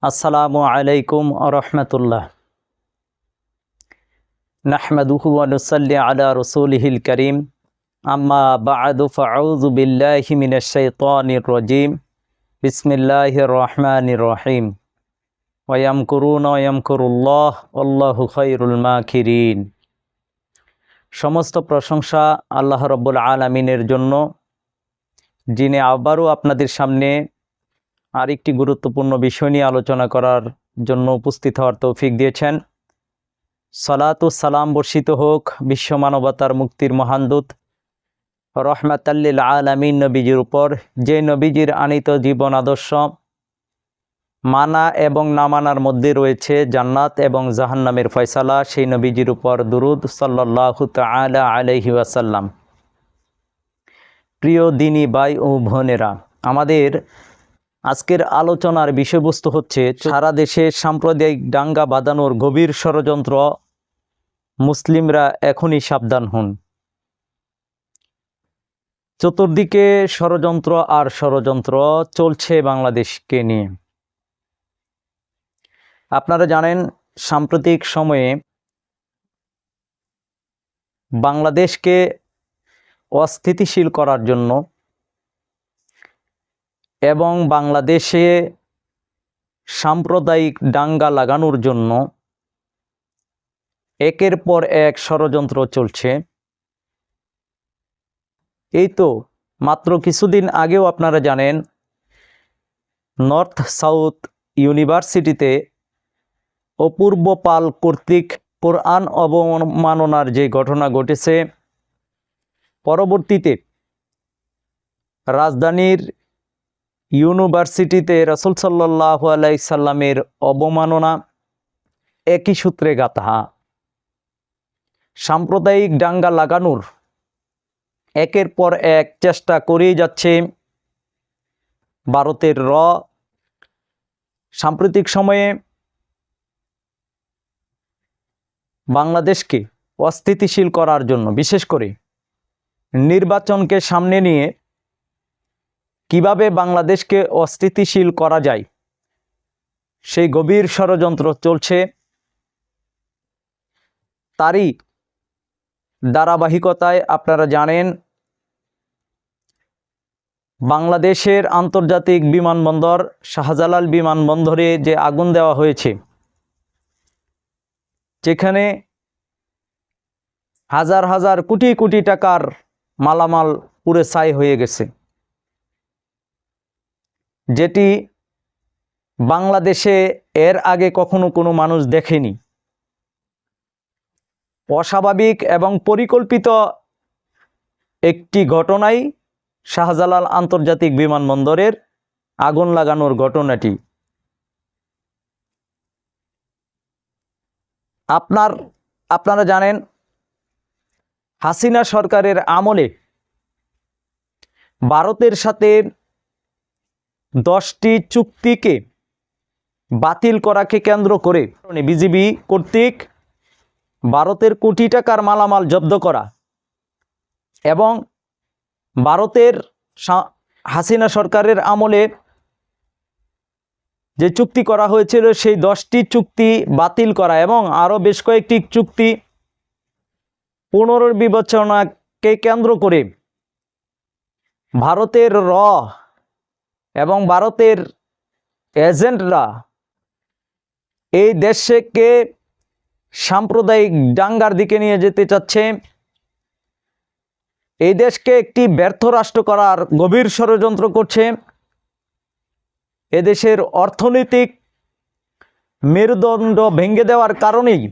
আসসালামু আলাইকুম ওয়া রাহমাতুল্লাহ। নাহমাদুহু ওয়া নুসাল্লি আলা রাসূলিহিল কারীম। আম্মা বা'দু ফাআউযু বিল্লাহি মিনাশ শাইতানির রাজীম। বিসমিল্লাহির রহমানির রহিম। ওয়া ইয়ামকুরুনা ওয়া ইয়ামকুরুল্লাহ ওয়াল্লাহু খায়রুল মাকিরিন। সমস্ত প্রশংসা আল্লাহ রাব্বুল আলামিনের জন্য, যিনি আবারও আপনাদের সামনে আরেকটি গুরুত্বপূর্ণ বিষয় নিয়ে আলোচনা করার জন্য উপস্থিত হওয়ার তৌফিক দিয়েছেন। সালাতু সালাম বর্ষিত হোক বিশ্ব মানবতার মুক্তির মহান দূত রহমাতাল্লিল আলামিন নবীজির উপর, যে নবীজির আনিত জীবন আদর্শ মানা এবং না মানার মধ্যে রয়েছে জান্নাত এবং জাহান্নামের ফয়সালা, সেই নবীজির উপর দুরুদ সাল্লাল্লাহু তাআলা আলাইহি ওয়াসাল্লাম। প্রিয় দিনী ভাই ও বোনেরা, আমাদের আজকের আলোচনার বিষয়বস্তু হচ্ছে সারা দেশে সাম্প্রদায়িক দাঙ্গা বাঁধানোর গভীর ষড়যন্ত্র। মুসলিমরা এখনই সাবধান হন। চতুর্দিকে ষড়যন্ত্র আর ষড়যন্ত্র চলছে বাংলাদেশকে নিয়ে। আপনারা জানেন, সাম্প্রতিক সময়ে বাংলাদেশকে অস্থিতিশীল করার জন্য এবং বাংলাদেশে সাম্প্রদায়িক দাঙ্গা লাগানোর জন্য একের পর এক ষড়যন্ত্র চলছে। এই তো মাত্র কিছুদিন আগেও আপনারা জানেন, নর্থ সাউথ ইউনিভার্সিটিতে অপূর্ব পাল কর্তৃক কোরআন অবমাননার যে ঘটনা ঘটেছে, পরবর্তীতে রাজধানীর ইউনিভার্সিটিতে রাসূল সাল্লাল্লাহু আলাইহি সাল্লামের অবমাননা একই সূত্রে গাঁথা। সাম্প্রদায়িক দাঙ্গা লাগানোর একের পর এক চেষ্টা করেই যাচ্ছে ভারতের সাম্প্রতিক সময়ে বাংলাদেশকে অস্থিতিশীল করার জন্য, বিশেষ করে নির্বাচনকে সামনে নিয়ে কিভাবে বাংলাদেশকে অস্থিতিশীল করা যায় সেই গভীর ষড়যন্ত্র চলছে। তারই ধারাবাহিকতায় আপনারা জানেন, বাংলাদেশের আন্তর্জাতিক বিমানবন্দর শাহজালাল বিমানবন্দরে যে আগুন দেওয়া হয়েছে, যেখানে হাজার হাজার কোটি কোটি টাকার মালামাল পুড়ে ছাই হয়ে গেছে, যেটি বাংলাদেশে এর আগে কখনো কোনো মানুষ দেখেনি। অস্বাভাবিক এবং পরিকল্পিত একটি ঘটনাই শাহজালাল আন্তর্জাতিক বিমানবন্দরের আগুন লাগানোর ঘটনাটি। আপনারা জানেন, হাসিনা সরকারের আমলে ভারতের সাথে 10টি চুক্তিকে বাতিল করাকে কেন্দ্র করে বিজিবি কর্তৃক ভারতের কোটি টাকার মালামাল জব্দ করা এবং ভারতের হাসিনা সরকারের আমলে যে চুক্তি করা হয়েছিল সেই 10টি চুক্তি বাতিল করা এবং আরও বেশ কয়েকটি চুক্তি পুনর্বিবেচনাকে কেন্দ্র করে ভারতের এবং ভারতের এজেন্টরা এই দেশকে সাম্প্রদায়িক দাঙ্গার দিকে নিয়ে যেতে চাচ্ছে। এই দেশকে একটি ব্যর্থ রাষ্ট্র করার গভীর ষড়যন্ত্র করছে। এদেশের অর্থনৈতিক মেরুদণ্ড ভেঙে দেওয়ার কারণেই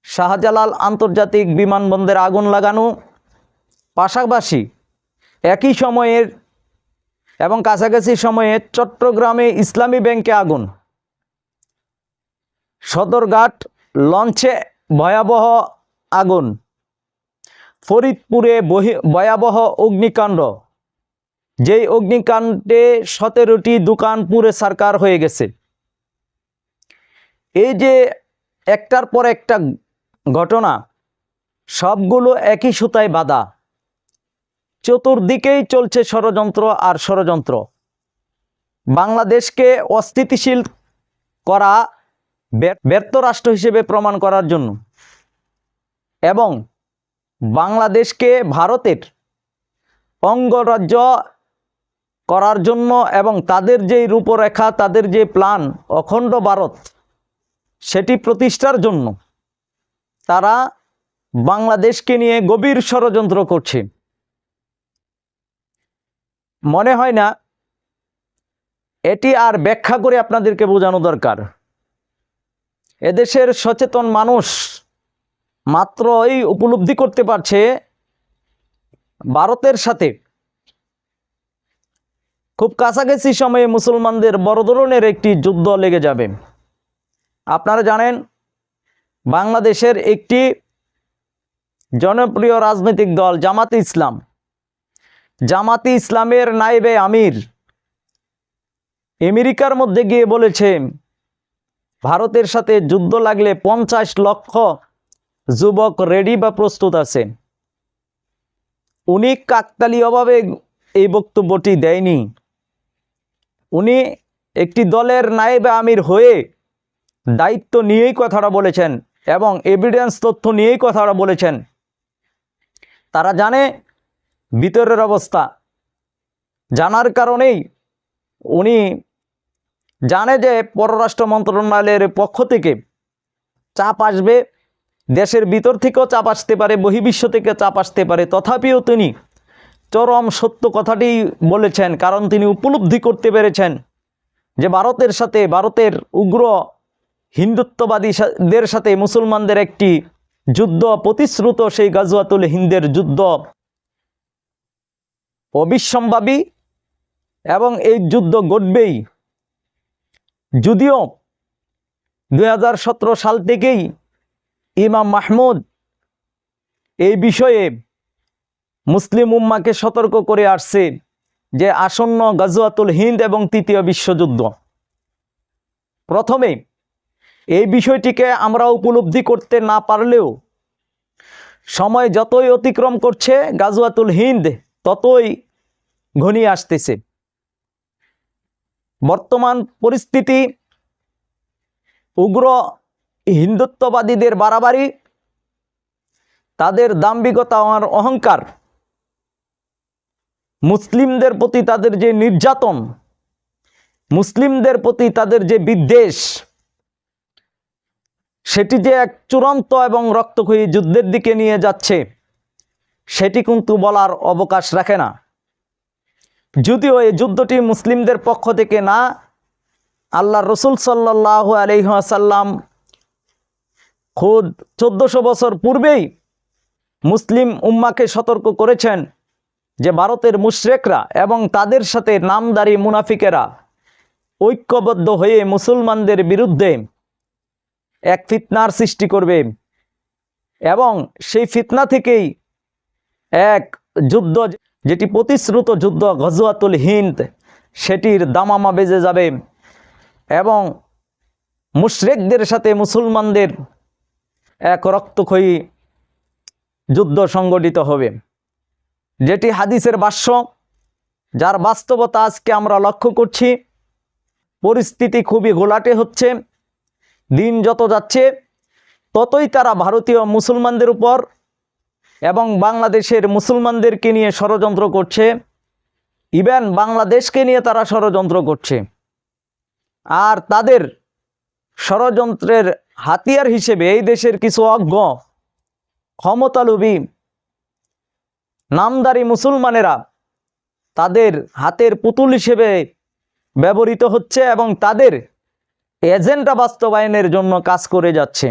শাহজালাল আন্তর্জাতিক বিমানবন্দরে আগুন লাগানো, পাশাপাশি একই সময়ের এবং কাছাকাছি সময়ে চট্টগ্রামে ইসলামী ব্যাংকে আগুন, সদরঘাট লঞ্চে ভয়াবহ আগুন, ফরিদপুরে ভয়াবহ অগ্নিকাণ্ড, যেই অগ্নিকাণ্ডে 17টি দোকান পুড়ে ছারখার হয়ে গেছে। এই যে একটার পর একটা ঘটনা, সবগুলো একই সুতায় বাঁধা। চতুর্দিকেই চলছে ষড়যন্ত্র আর ষড়যন্ত্র। বাংলাদেশকে অস্থিতিশীল করা, ব্যর্থ রাষ্ট্র হিসেবে প্রমাণ করার জন্য এবং বাংলাদেশকে ভারতের অঙ্গরাজ্য করার জন্য এবং তাদের যে রূপরেখা, তাদের যে প্ল্যান অখণ্ড ভারত সেটি প্রতিষ্ঠার জন্য তারা বাংলাদেশকে নিয়ে গভীর ষড়যন্ত্র করছে। মনে হয় না এটি আর ব্যাখ্যা করে আপনাদেরকে বোঝানো দরকার। এদেশের সচেতন মানুষ মাত্রই উপলব্ধি করতে পারছে ভারতের সাথে খুব কাছাকাছি সময়ে মুসলমানদের বড় ধরনের একটি যুদ্ধ লেগে যাবে। আপনারা জানেন বাংলাদেশের একটি জনপ্রিয় রাজনৈতিক দল জামাতে ইসলাম, জামাতে ইসলামের নায়েবে আমির আমেরিকার মধ্যে গিয়ে বলেছে ভারতের সাথে যুদ্ধ লাগলে 50 লক্ষ যুবক রেডি বা প্রস্তুত আছে। উনি কাকতালীয়ভাবে এই বক্তব্যটি দেয়নি, উনি একটি দলের নায়েবে আমির হয়ে দায়িত্ব নিয়েই কথাটা বলেছেন এবং এভিডেন্স তথ্য নিয়েই কথাটা বলেছেন। তারা জানে ভিতরের অবস্থা, জানার কারণেই উনি জানে যে পররাষ্ট্র মন্ত্রণালয়ের পক্ষ থেকে চাপ আসবে, দেশের ভিতর থেকেও চাপ আসতে পারে, বহির্বিশ্ব থেকে চাপ আসতে পারে। তথাপিও তিনি চরম সত্য কথাটি বলেছেন, কারণ তিনি উপলব্ধি করতে পেরেছেন যে ভারতের সাথে, ভারতের উগ্র হিন্দুত্ববাদীদের সাথে মুসলমানদের একটি যুদ্ধ প্রতিশ্রুত, সেই গাজওয়াতুল হিন্দের যুদ্ধ অবিসম্ভাবী এবং এই যুদ্ধ ঘটবেই। যদিও 2017 সাল থেকেই ইমাম মাহমুদ এই বিষয়ে মুসলিম উম্মাকে সতর্ক করে আসছে যে আসন্ন গাজওয়াতুল হিন্দ এবং তৃতীয় বিশ্বযুদ্ধ। প্রথমে এই বিষয়টিকে আমরা উপলব্ধি করতে না পারলেও সময় যতই অতিক্রম করছে গাজওয়াতুল হিন্দ ততই ঘনিয়ে আসতেছে। বর্তমান পরিস্থিতি, উগ্র হিন্দুত্ববাদীদের বাড়াবাড়ি, তাদের দাম্ভিকতা আর অহংকার, মুসলিমদের প্রতি তাদের যে নির্যাতন, মুসলিমদের প্রতি তাদের যে বিদ্বেষ, সেটি যে এক চূড়ান্ত এবং রক্তক্ষয়ী যুদ্ধের দিকে নিয়ে যাচ্ছে সেটি কিন্তু বলার অবকাশ রাখে না। যদিও এই যুদ্ধটি মুসলিমদের পক্ষ থেকে না, আল্লাহর রাসূল সাল্লাল্লাহু আলাইহি ওয়াসাল্লাম খুদ 1400 বছর পূর্বেই মুসলিম উম্মাকে সতর্ক করেছেন যে ভারতের মুশরিকরা এবং তাদের সাথে নামদারি মুনাফিকেরা ঐক্যবদ্ধ হয়ে মুসলমানদের বিরুদ্ধে এক ফিতনার সৃষ্টি করবে এবং সেই ফিতনা থেকেই এক যুদ্ধ, যেটি প্রতিশ্রুত যুদ্ধ গাজওয়াতুল হিন্দ, সেটির দামামা বেজে যাবে এবং মুশরিকদের সাথে মুসলমানদের এক রক্তক্ষয়ী যুদ্ধ সংগঠিত হবে, যেটি হাদিসের ভাষ্য, যার বাস্তবতা আজকে আমরা লক্ষ্য করছি। পরিস্থিতি খুবই ঘোলাটে হচ্ছে, দিন যত যাচ্ছে ততই তারা ভারতীয় মুসলমানদের উপর এবং বাংলাদেশের মুসলমানদেরকে নিয়ে ষড়যন্ত্র করছে, ইভেন বাংলাদেশকে নিয়ে তারা ষড়যন্ত্র করছে। আর তাদের ষড়যন্ত্রের হাতিয়ার হিসেবে এই দেশের কিছু অজ্ঞ ক্ষমতালোভী নামদারি মুসলমানেরা তাদের হাতের পুতুল হিসেবে ব্যবহৃত হচ্ছে এবং তাদের এজেন্ডা বাস্তবায়নের জন্য কাজ করে যাচ্ছে।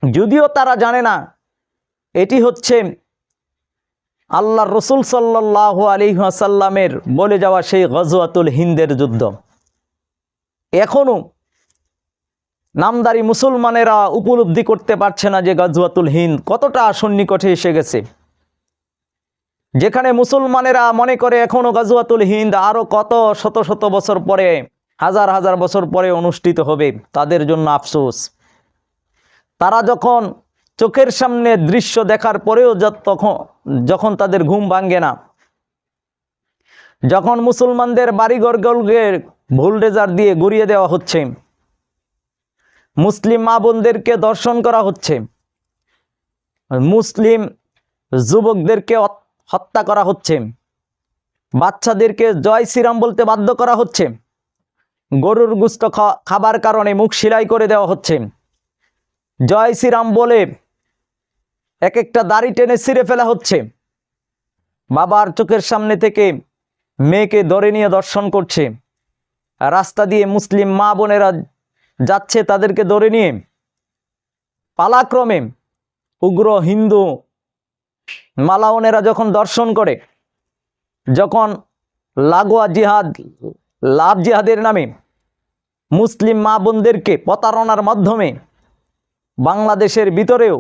যদিও তারা জানে না এটি হচ্ছে আল্লাহর রাসূল সাল্লাল্লাহু আলাইহি ওয়াসাল্লামের বলে যাওয়া সেই গাজওয়াতুল হিন্দের যুদ্ধ। এখনো নামদারি মুসলমানেরা উপলব্ধি করতে পারছে না যে গাজওয়াতুল হিন্দ কতটা সন্নিকটে এসে গেছে, যেখানে মুসলমানেরা মনে করে এখনো গাজওয়াতুল হিন্দ আরো কত শত শত বছর পরে, হাজার হাজার বছর পরে অনুষ্ঠিত হবে। তাদের জন্য আফসোস, তারা যখন চোখের সামনে দৃশ্য দেখার পরেও যখন তাদের ঘুম ভাঙ্গে না, যখন মুসলমানদের বাড়িঘরগুলোকে বুলডোজার দিয়ে গুড়িয়ে দেওয়া হচ্ছে, মুসলিম মা বোনদেরকে ধর্ষণ করা হচ্ছে, মুসলিম যুবকদেরকে হত্যা করা হচ্ছে, বাচ্চাদেরকে জয় শ্রীরাম বলতে বাধ্য করা হচ্ছে, গরুর গোশত খাবার কারণে মুখ সেলাই করে দেওয়া হচ্ছে, জয় শ্রীরাম বলে এক একটা দাড়ি টেনে ছিঁড়ে ফেলা হচ্ছে, বাবার চোখের সামনে থেকে মেয়েকে ধরে নিয়ে দর্শন করছে, রাস্তা দিয়ে মুসলিম মা বোনেরা যাচ্ছে, তাদেরকে ধরে নিয়ে পালাক্রমে উগ্র হিন্দু মালাউনেরা যখন দর্শন করে, যখন লাগোয়া জিহাদ, লাভ জিহাদের নামে মুসলিম মা বোনদেরকে প্রতারণার মাধ্যমে বাংলাদেশের ভিতরেও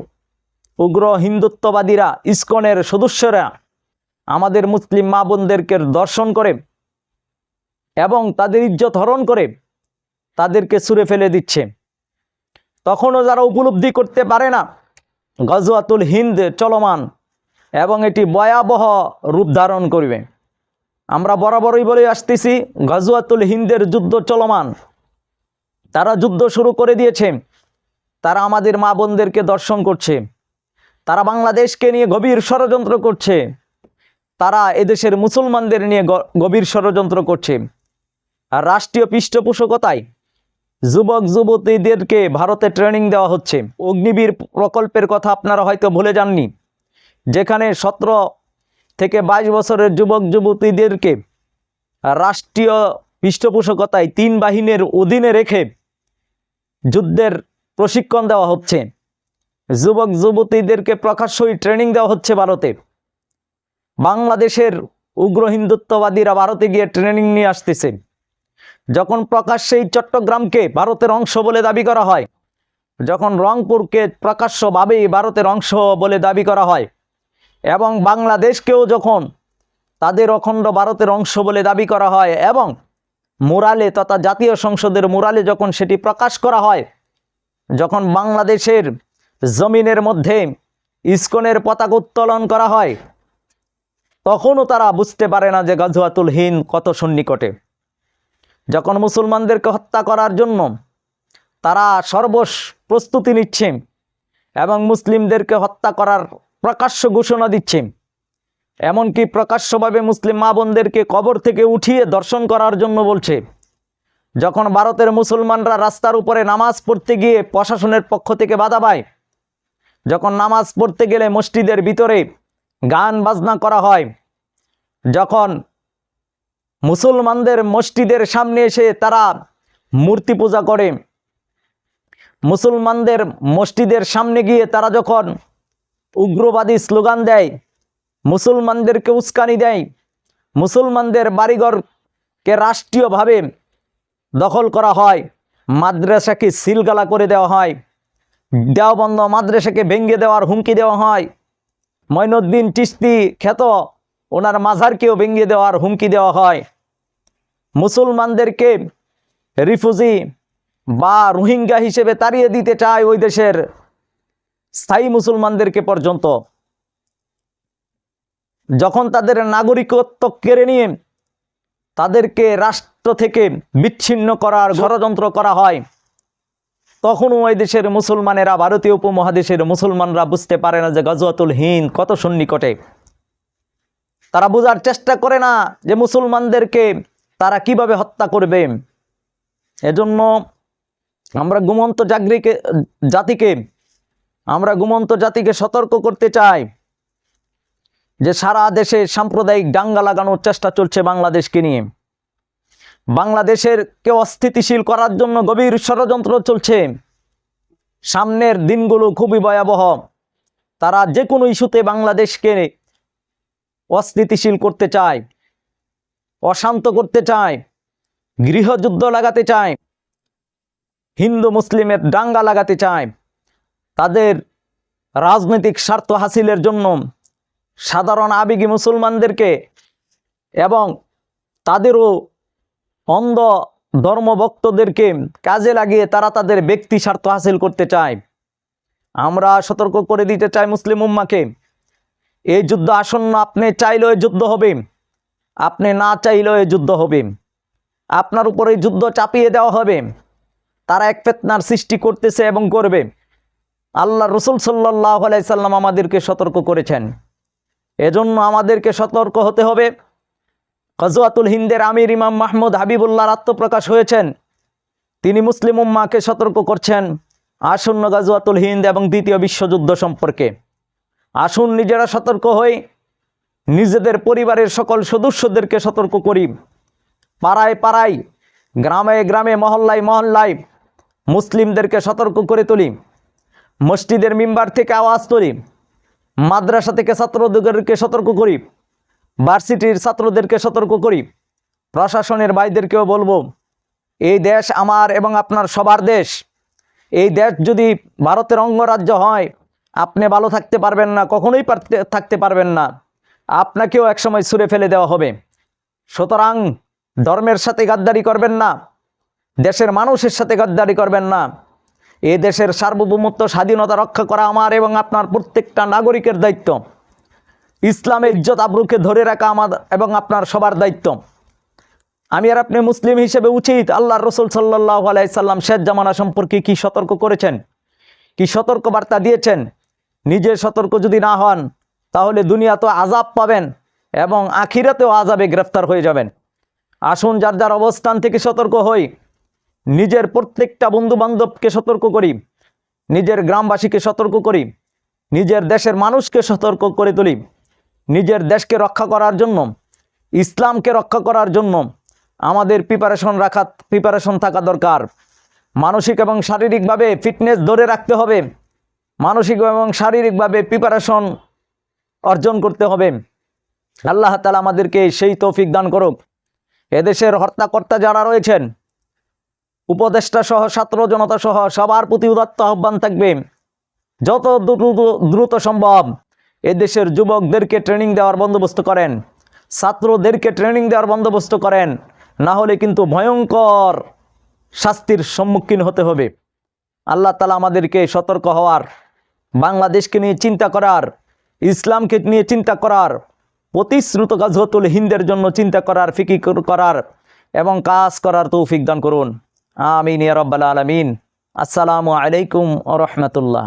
উগ্র হিন্দুত্ববাদীরা, ইসকনের সদস্যরা আমাদের মুসলিম মা বোনদেরকে দর্শন করে এবং তাদের ইজ্জত হরণ করে তাদেরকে ছুঁড়ে ফেলে দিচ্ছে, তখনও যারা উপলব্ধি করতে পারে না গজওয়াতুল হিন্দ চলমান এবং এটি ভয়াবহ রূপ ধারণ করবে। আমরা বরাবরই বলে আসতেছি, গজওয়াতুল হিন্দের যুদ্ধ চলমান, তারা যুদ্ধ শুরু করে দিয়েছে, তারা আমাদের মা বোনদেরকে দর্শন করছে, তারা বাংলাদেশকে নিয়ে গভীর ষড়যন্ত্র করছে, তারা এদেশের মুসলমানদের নিয়ে গভীর ষড়যন্ত্র করছে। আর রাষ্ট্রীয় পৃষ্ঠপোষকতায় যুবক যুবতীদেরকে ভারতে ট্রেনিং দেওয়া হচ্ছে। অগ্নিবীর প্রকল্পের কথা আপনারা হয়তো ভুলে যাননি, যেখানে 17 থেকে 22 বছরের যুবক যুবতীদেরকে রাষ্ট্রীয় পৃষ্ঠপোষকতায় 3 বাহিনীর অধীনে রেখে যুদ্ধের প্রশিক্ষণ দেওয়া হচ্ছে। যুবক যুবতীদেরকে প্রকাশ্যই ট্রেনিং দেওয়া হচ্ছে ভারতে। বাংলাদেশের উগ্র হিন্দুত্ববাদীরা ভারতে গিয়ে ট্রেনিং নিয়ে আসতেছে। যখন প্রকাশ্যেই চট্টগ্রামকে ভারতের অংশ বলে দাবি করা হয়, যখন রংপুরকে প্রকাশ্যভাবেই ভারতের অংশ বলে দাবি করা হয়, এবং বাংলাদেশকেও যখন তাদের অখণ্ড ভারতের অংশ বলে দাবি করা হয়, এবং মুরালে তথা জাতীয় সংসদের মুরালে যখন সেটি প্রকাশ করা হয়, যখন বাংলাদেশের জমিনের মধ্যে ইসকনের পতাকা উত্তোলন করা হয়, তখনও তারা বুঝতে পারে না যে গজওয়াতুল হিন্দ কত সন্নিকটে। যখন মুসলমানদেরকে হত্যা করার জন্য তারা প্রস্তুতি নিচ্ছে এবং মুসলিমদেরকে হত্যা করার প্রকাশ্য ঘোষণা দিচ্ছে, এমনকি প্রকাশ্যভাবে মুসলিম মা বোনদেরকে কবর থেকে উঠিয়ে দর্শন করার জন্য বলছে। যখন ভারতের মুসলমানরা রাস্তার উপরে নামাজ পড়তে গিয়ে প্রশাসনের পক্ষ থেকে বাধা পায়, যখন নামাজ পড়তে গেলে মসজিদের ভিতরে গান বাজনা করা হয়, যখন মুসলমানদের মসজিদের সামনে এসে তারা মূর্তি পূজা করে, মুসলমানদের মসজিদের সামনে গিয়ে তারা যখন উগ্রবাদী স্লোগান দেয়, মুসলমানদেরকে উস্কানি দেয়, মুসলমানদের বাড়িঘরকে রাষ্ট্রীয়ভাবে দখল করা হয়, মাদ্রাসাকে সিলগালা করে দেওয়া হয়, দেওবন্দ মাদ্রাসাকে ভেঙে দেওয়ার হুমকি দেওয়া হয়, মঈনুদ্দিন চিশতি খ্যাত ওনার মাজারকেও ভেঙে দেওয়ার হুমকি দেওয়া হয়, মুসলমানদেরকে রিফিউজি বা রোহিঙ্গা হিসেবে তাড়িয়ে দিতে চায় ওই দেশের স্থায়ী মুসলমানদেরকে পর্যন্ত, যখন তাদের নাগরিকত্ব কেড়ে নিয়ে তাদেরকে রাষ্ট্র থেকে বিচ্ছিন্ন করার ষড়যন্ত্র করা হয়, তখনও ওই দেশের মুসলমানেরা, ভারতীয় উপমহাদেশের মুসলমানরা বুঝতে পারে না যে গজওয়াতুল হিন্দ কত সন্নিকটে। তারা বোঝার চেষ্টা করে না যে মুসলমানদেরকে তারা কিভাবে হত্যা করবে। এজন্য আমরা ঘুমন্ত জাতিকে সতর্ক করতে চাই যে সারা দেশে সাম্প্রদায়িক দাঙ্গা লাগানোর চেষ্টা চলছে বাংলাদেশকে নিয়ে। বাংলাদেশকে অস্থিতিশীল করার জন্য গভীর ষড়যন্ত্র চলছে। সামনের দিনগুলো খুবই ভয়াবহ। তারা যে কোনো ইস্যুতে বাংলাদেশকে অস্থিতিশীল করতে চায়, অশান্ত করতে চায়, গৃহযুদ্ধ লাগাতে চায়, হিন্দু মুসলিমের দাঙ্গা লাগাতে চায়। তাদের রাজনৈতিক স্বার্থ হাসিলের জন্য সাধারণ আবেগী মুসলমানদেরকে এবং তাদেরও অন্ধ ধর্মভক্তদেরকে কাজে লাগিয়ে তারা তাদের ব্যক্তি স্বার্থ হাসিল করতে চায়। আমরা সতর্ক করে দিতে চাই মুসলিম উম্মাকে, এই যুদ্ধ আসন্ন। আপনি চাইলেও যুদ্ধ হবে, আপনি না চাইলেও এই যুদ্ধ হবে, আপনার উপরে যুদ্ধ চাপিয়ে দেওয়া হবে। তারা এক ফিতনার সৃষ্টি করতেছে এবং করবে। আল্লাহ রসুল সাল্লাল্লাহু আলাইহি সাল্লাম আমাদেরকে সতর্ক করেছেন, এজন্য আমাদেরকে সতর্ক হতে হবে। গজওয়াতুল হিন্দের আমির ইমাম মাহমুদ হাবিবুল্লাহর আত্মপ্রকাশ হয়েছেন, তিনি মুসলিম উম্মাহকে সতর্ক করছেন আসন্ন গজওয়াতুল হিন্দ এবং দ্বিতীয় বিশ্বযুদ্ধ সম্পর্কে। আসুন নিজেরা সতর্ক হই, নিজেদের পরিবারের সকল সদস্যদেরকে সতর্ক করি, পাড়ায় পাড়ায়, গ্রামে গ্রামে, মহল্লায় মহল্লায় মুসলিমদেরকে সতর্ক করে তুলি। মসজিদের মিম্বার থেকে আওয়াজ তুলি, মাদ্রাসা থেকে ছাত্রদেরকে সতর্ক করি, ভার্সিটির ছাত্রদেরকে সতর্ক করি, প্রশাসনের ভাইদেরকেও বলবো, এই দেশ আমার এবং আপনার সবার দেশ। এই দেশ যদি ভারতের অঙ্গরাজ্য হয়, আপনি ভালো থাকতে পারবেন না, কখনোই থাকতে পারবেন না, আপনাকেও একসময় ছুঁড়ে ফেলে দেওয়া হবে। সুতরাং ধর্মের সাথে গাদ্দারি করবেন না, দেশের মানুষের সাথে গাদ্দারি করবেন না। এই দেশের সার্বভৌমত্ব স্বাধীনতা রক্ষা করা আমার এবং আপনার প্রত্যেকটা নাগরিকের দায়িত্ব। ইসলামের ইজ্জত আবরুকে ধরে রাখা আমার এবং আপনার সবার দায়িত্ব। আমি আর আপনি মুসলিম হিসেবে উচিত আল্লাহর রসুল সাল্লাল্লাহু আলাইহি সাল্লাম শেষ জামানা সম্পর্কে কি সতর্ক করেছেন, কি সতর্ক বার্তা দিয়েছেন। নিজে সতর্ক যদি না হন, তাহলে দুনিয়া তো আযাব পাবেন এবং আখিরাতেও আযাবে গ্রেফতার হয়ে যাবেন। আসুন যার যার অবস্থান থেকে সতর্ক হই, নিজের প্রত্যেকটা বন্ধু বান্ধবকে সতর্ক করি, নিজের গ্রামবাসীকে সতর্ক করি, নিজের দেশের মানুষকে সতর্ক করে তুলি। নিজের দেশকে রক্ষা করার জন্য, ইসলামকে রক্ষা করার জন্য আমাদের প্রিপারেশন থাকা দরকার। মানসিক এবং শারীরিকভাবে ফিটনেস ধরে রাখতে হবে, মানসিক এবং শারীরিকভাবে প্রিপারেশন অর্জন করতে হবে। আল্লাহ তাআলা আমাদেরকে সেই তৌফিক দান করুক। এদেশের হর্তাকর্তা যারা রয়েছেন, উপদেষ্টা সহ ছাত্র জনতা সহ সবার প্রতি উদাত্ত আহ্বান থাকবে, যত দ্রুত সম্ভব এদেশের যুবকদেরকে ট্রেনিং দেওয়ার বন্দোবস্ত করেন, ছাত্রদেরকে ট্রেনিং দেওয়ার বন্দোবস্ত করেন, না হলে কিন্তু ভয়ঙ্কর শাস্তির সম্মুখীন হতে হবে। আল্লাহ তাআলা আমাদেরকে সতর্ক হওয়ার, বাংলাদেশকে নিয়ে চিন্তা করার, ইসলামকে নিয়ে চিন্তা করার, প্রতিশ্রুত গজওয়াতুল হিন্দের জন্য চিন্তা করার, ফিকির করার এবং কাজ করার তৌফিক দান করুন। আমিন ইয়া রাব্বাল আলামিন। আসসালামু আলাইকুম ওয়া রাহমাতুল্লাহ।